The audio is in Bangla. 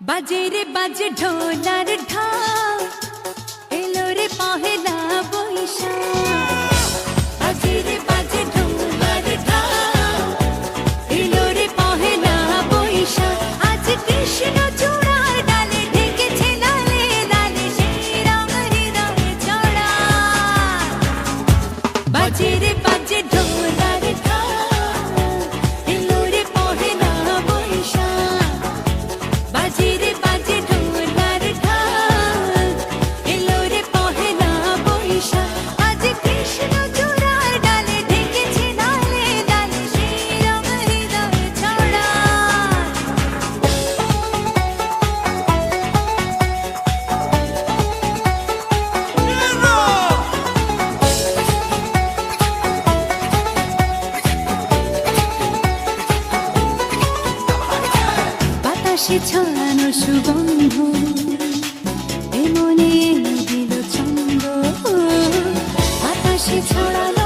বাজে রে বাজে ঢোলার ঢাক, এলো রে পহেলা বৈশাখ। বাজে রে বাজে ঢোলার ঢাক, এলো রে পহেলা বৈশাখ। আজ কৃষ্ণ চূড়ার ডালে ঢেকেছে লালে লালে, সেই রং হৃদয়ে ছড়া। বাজে রে বাজে ঢোলার ঢাক, এলো রে পহেলা বৈশাখ। বাজে রে বাজে ঢোলার ঢাক, এলো রে পহেলা বৈশাখ। আজ কৃষ্ণ চূড়ার ডালে ঢেকেছে লালে লালে, সেই রং হৃদয়ে ছড়া। বাতাসে ছড়ানো সুগন্ধ, এ মনে এনে দিল ছন্দ। বাতাসে ছড়ানো